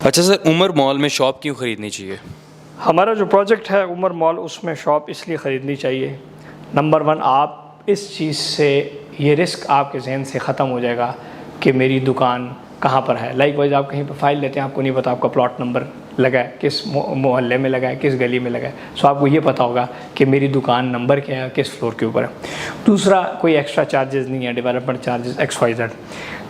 अच्छा sir, Umar mall में shop क्यों ख़रीदनी चाहिए? हमारा जो प्रोजेक्ट है उमर मॉल, उसमें शॉप इसलिए ख़रीदनी चाहिए। नंबर 1, आप इस चीज़ से ये रिस्क आपके जहन से ख़त्म हो जाएगा कि मेरी दुकान कहाँ पर है। लाइकवाइज आप कहीं पर फाइल लेते हैं, आपको नहीं पता आपका प्लॉट नंबर लगा है, किस मोहल्ले में लगा है, किस गली में लगा है। सो आपको ये पता होगा कि मेरी दुकान नंबर क्या है, किस फ्लोर के ऊपर है। दूसरा, कोई एक्स्ट्रा चार्जेस नहीं है, डेवलपमेंट चार्जेस XYZ।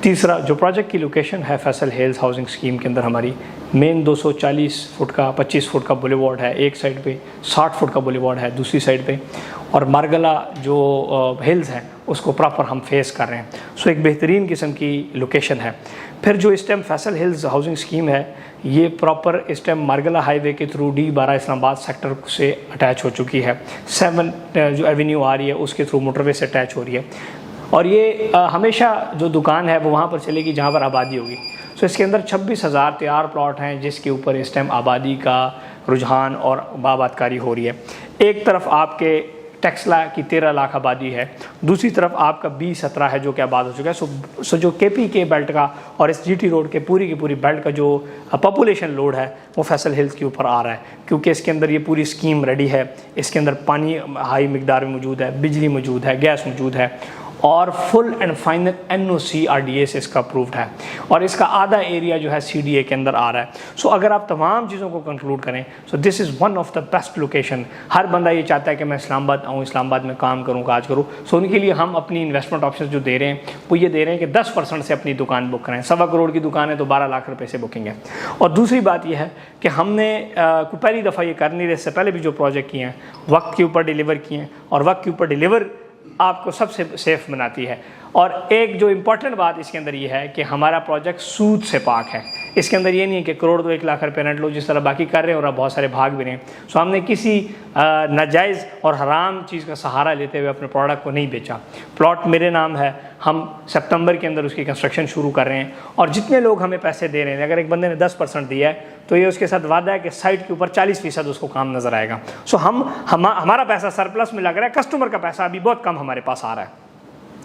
तीसरा, जो प्रोजेक्ट की लोकेशन है फैसल हिल्स हाउसिंग स्कीम के अंदर, हमारी मेन 240 फुट का 25 फुट का बुलेवार्ड है एक साइड पे, 60 फुट का बुलेवार्ड है दूसरी साइड पे, और मारगला जो हिल्स हैं उसको प्रॉपर हम फेस कर रहे हैं। सो एक बेहतरीन किस्म की लोकेशन है। फिर जो इस time Faisal hills housing scheme है, ये प्रॉपर इस टाइम मारगला हाईवे के थ्रू D12 इस्लामाबाद सेक्टर से अटैच हो चुकी है। 7 जो एवेन्यू आ रही है उसके थ्रू मोटरवे से अटैच हो रही है, और ये हमेशा जो दुकान है वो वहाँ पर चलेगी जहाँ पर आबादी होगी। सो इसके अंदर 26,000 तैयार प्लॉट हैं जिसके ऊपर इस टाइम आबादी का रुझान और आबादकारी हो रही है। एक तरफ आपके टेक्सला की 13 लाख आबादी है, दूसरी तरफ आपका B17 है जो कि आबाद हो चुका है। सो जो KP के बेल्ट का और इस GT रोड के पूरी की पूरी बेल्ट का जो पॉपुलेशन लोड है वो फैसल हिल्स के ऊपर आ रहा है, क्योंकि इसके अंदर ये पूरी स्कीम रेडी है। इसके अंदर पानी हाई मिकदार में मौजूद है, बिजली मौजूद है, गैस मौजूद है, और full and final NOC RDA से इसका अप्रूव्ड है, और इसका आधा एरिया जो है CDA के अंदर आ रहा है। सो अगर आप तमाम चीज़ों को कंक्लूड करें, so this is one of the best location. हर बंदा ये चाहता है कि मैं इस्लामाबाद आऊँ, इस्लामाबाद में काम करूँ, काज करूँ। सो उनके लिए हम अपनी इन्वेस्टमेंट ऑप्शन जो दे रहे हैं वो ये दे रहे हैं कि 10% से अपनी दुकान बुक करें। 1.25 करोड़ की दुकान है तो 12 लाख रुपये से बुकिंग है। और दूसरी बात यह है कि हमने पहली दफ़ा ये कर नहीं रहे, इससे पहले भी जो प्रोजेक्ट किए हैं वक्त के ऊपर डिलीवर किए हैं, और वक्त के ऊपर डिलीवर आपको सबसे सेफ बनाती है। और एक जो इम्पॉर्टेंट बात इसके अंदर ये है कि हमारा प्रोजेक्ट सूद से पाक है। इसके अंदर ये नहीं है कि करोड़ 1 लाख रुपये रेंट लो जिस तरह बाकी कर रहे हैं और अब बहुत सारे भाग भी रहे हैं। सो हमने किसी नाजायज़ और हराम चीज़ का सहारा लेते हुए अपने प्रोडक्ट को नहीं बेचा। प्लॉट मेरे नाम है, हम सितंबर के अंदर उसकी कंस्ट्रक्शन शुरू कर रहे हैं, और जितने लोग हमें पैसे दे रहे हैं, अगर एक बंदे ने 10% दिया है तो ये उसके साथ वादा है कि साइट के ऊपर 40% उसको काम नज़र आएगा। सो हमारा पैसा सरप्लस में लग रहा है, कस्टमर का पैसा अभी बहुत कम हमारे पास आ रहा है।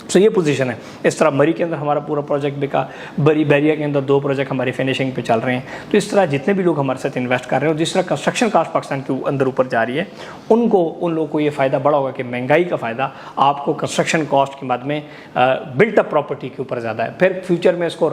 सो ये पोजीशन है। इस तरह मरी के अंदर हमारा पूरा प्रोजेक्ट बिका, बैरिया के अंदर 2 प्रोजेक्ट हमारे फिनिशिंग पे चल रहे हैं। तो इस तरह जितने भी लोग हमारे साथ इन्वेस्ट कर रहे हैं, और जिस तरह कंस्ट्रक्शन कास्ट पाकिस्तान के अंदर ऊपर जा रही है, उन लोगों को ये फ़ायदा बड़ा होगा कि महंगाई का फ़ायदा आपको कंस्ट्रक्शन कॉस्ट के बाद में बिल्ट अप प्रॉपर्टी के ऊपर ज़्यादा है। फिर फ्यूचर में इसको,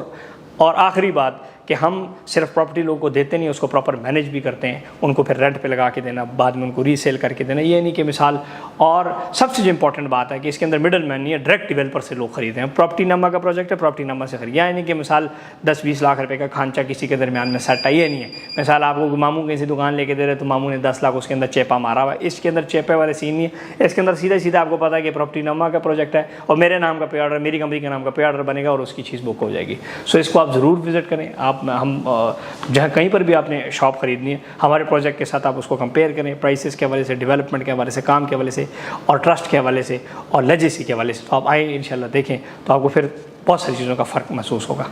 और आखिरी बात कि हम सिर्फ प्रॉपर्टी लोगों को देते नहीं, उसको प्रॉपर मैनेज भी करते हैं, उनको फिर रेंट पे लगा के देना, बाद में उनको रीसेल करके देना। ये नहीं कि मिसाल, और सबसे जो इंपॉर्टेंट बात है कि इसके अंदर मिडल मैन नहीं है, डायरेक्ट डेवलपर से लोग खरीदे हैं। प्रॉपर्टी नामा का प्रोजेक्ट है, प्रॉपर्टी नामा से खरीदे। यानी कि मिसाल 10-20 लाख रुपए का खांचा किसी के दरमियान में सेट है, ये नहीं है। मिसाल आपको मामू कहीं से दुकान लेके दे रहे तो मामू ने 10 लाख उसके अंदर चेपा मारा हुआ है। इसके अंदर चेपे वाले सीन नहीं है। इसके अंदर सीधा सीधा आपको पता है कि प्रॉपर्टी नामा का प्रोजेक्ट है और मेरे नाम का पे ऑर्डर, मेरी कंपनी के नाम का पे ऑर्डर बनेगा और उसकी चीज़ बुक हो जाएगी। सो इसको आप ज़रूर विजिट करें। हम जहाँ कहीं पर भी आपने शॉप ख़रीदनी है, हमारे प्रोजेक्ट के साथ आप उसको कंपेयर करें, प्राइसेस के हवाले से, डेवलपमेंट के हवाले से, काम के हवाले से, और ट्रस्ट के हवाले से, और लेजेसी के हवाले से। तो आप आए इंशाल्लाह देखें तो आपको फिर बहुत सारी चीज़ों का फ़र्क महसूस होगा।